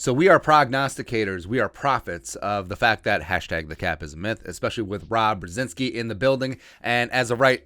So we are prognosticators. We are prophets of the fact that hashtag the cap is a myth, especially with Rob Brzezinski in the building. And as of right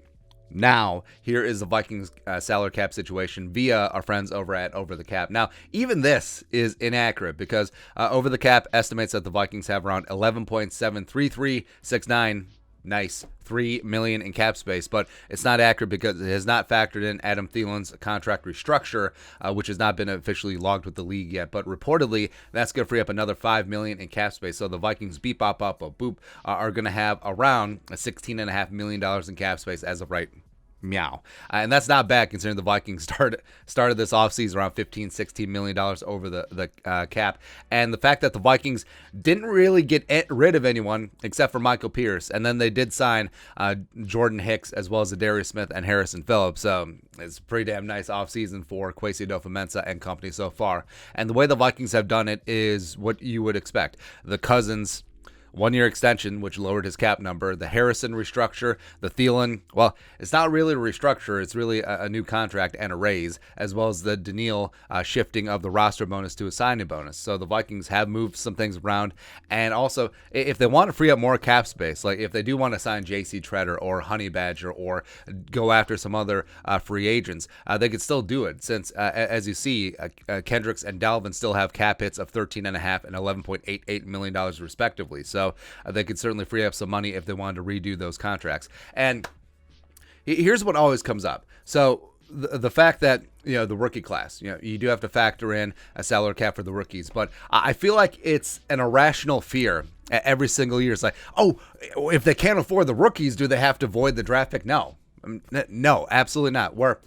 now, here is the Vikings salary cap situation via our friends over at Over the Cap. Now, even this is inaccurate because Over the Cap estimates that the Vikings have around 11.73369 nice $3 million in cap space, but it's not accurate because it has not factored in Adam Thielen's contract restructure, which has not been officially logged with the league yet. But reportedly, that's going to free up another $5 million in cap space. So the Vikings beep bop bop boop are going to have around $16.5 million in cap space as of right meow. And that's not bad considering the Vikings started this offseason around $15-16 million over the cap. And the fact that the Vikings didn't really get rid of anyone except for Michael Pierce. And then they did sign Jordan Hicks as well as za'darius Smith and Harrison Phillips. So it's a pretty damn nice offseason for adofo-mensah and company so far. And the way the Vikings have done it is what you would expect. The Cousins one-year extension, which lowered his cap number, the Harrison restructure, the Thielen, well, it's not really a restructure, it's really a new contract and a raise, as well as the Daniil shifting of the roster bonus to a signing bonus. So the Vikings have moved some things around, and also, if they want to free up more cap space, like if they do want to sign J.C. Treader or Honey Badger or go after some other free agents, they could still do it, since, as you see, Kendricks and Dalvin still have cap hits of $13.5 and $11.88 million respectively. So they could certainly free up some money if they wanted to redo those contracts. And here's what always comes up. So the fact that, the rookie class, you do have to factor in a salary cap for the rookies. But I feel like it's an irrational fear every single year. It's like, oh, if they can't afford the rookies, do they have to void the draft pick? No, absolutely not. Where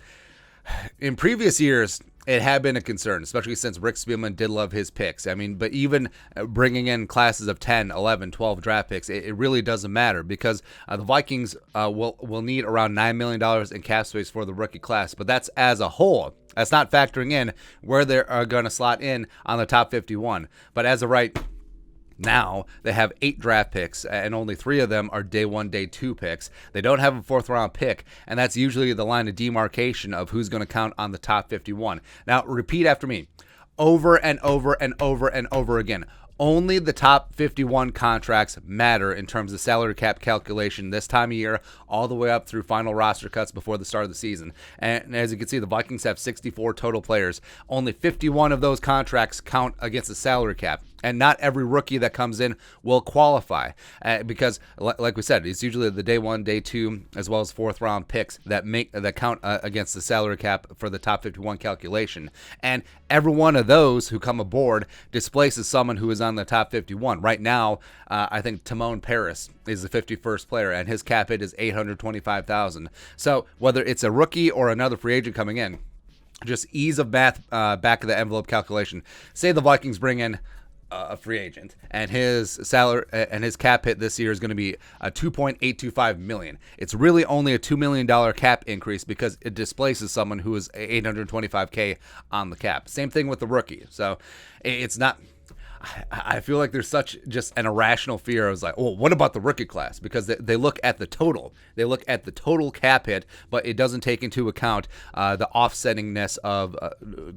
in previous years, it had been a concern, especially since Rick Spielman did love his picks. I mean, but even bringing in classes of 10, 11, 12 draft picks, it really doesn't matter because the Vikings will need around $9 million in cap space for the rookie class. But that's as a whole. That's not factoring in where they're going to slot in on the top 51. But as of right now, they have 8 draft picks, and only 3 of them are day 1, day 2 picks. They don't have a 4th-round pick, and that's usually the line of demarcation of who's going to count on the top 51. Now, repeat after me, over and over and over and over again. Only the top 51 contracts matter in terms of salary cap calculation this time of year, all the way up through final roster cuts before the start of the season. And as you can see, the Vikings have 64 total players. Only 51 of those contracts count against the salary cap. And not every rookie that comes in will qualify because, like we said, it's usually the day 1, day 2, as well as 4th-round picks that count against the salary cap for the top 51 calculation. And every one of those who come aboard displaces someone who is on the top 51. Right now, I think Timon Paris is the 51st player, and his cap hit is $825,000. So whether it's a rookie or another free agent coming in, just ease of math, back of the envelope calculation. Say the Vikings bring in a free agent, and his salary and his cap hit this year is going to be $2.825 million. It's really only a $2 million cap increase because it displaces someone who is $825K on the cap. Same thing with the rookie. So it's not. I feel like there's such just an irrational fear. I was like, oh, what about the rookie class? Because they look at the total. They look at the total cap hit, but it doesn't take into account the offsettingness of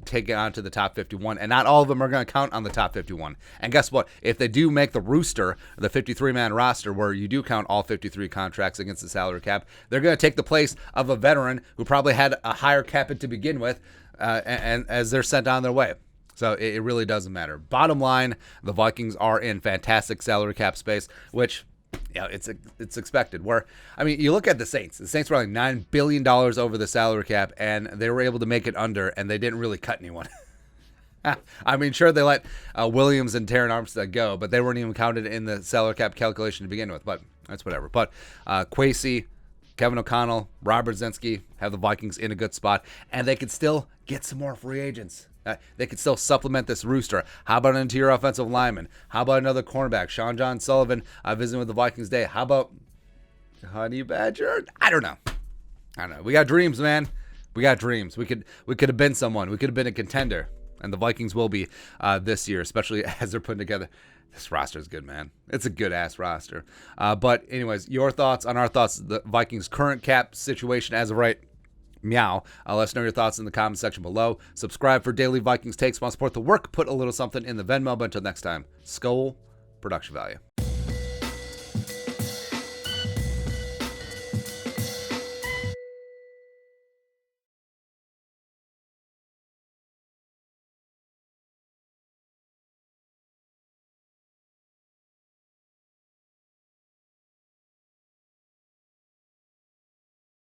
taking on to the top 51. And not all of them are going to count on the top 51. And guess what? If they do make the rooster, the 53-man roster, where you do count all 53 contracts against the salary cap, they're going to take the place of a veteran who probably had a higher cap hit to begin with, and as they're sent on their way. So it really doesn't matter. Bottom line, the Vikings are in fantastic salary cap space, which, it's expected. Where, I mean, you look at the Saints. The Saints were like $9 billion over the salary cap, and they were able to make it under, and they didn't really cut anyone. I mean, sure, they let Williams and Terran Armstead go, but they weren't even counted in the salary cap calculation to begin with. But that's whatever. But Kwesi, Kevin O'Connell, Rob Brzezinski have the Vikings in a good spot, and they could still get some more free agents. They could still supplement this rooster. How about an interior offensive lineman? How about another cornerback? Sean John Sullivan visiting with the Vikings today. How about Honey Badger? I don't know. We got dreams, man. We got dreams. We could have been someone. We could have been a contender. And the Vikings will be this year, especially as they're putting together. This roster is good, man. It's a good-ass roster. But anyways, your thoughts on our thoughts, the Vikings' current cap situation as of right Meow. Let us know your thoughts in the comment section below. Subscribe for daily Vikings takes. Want to support the work? Put a little something in the Venmo. But until next time, Skol, production value.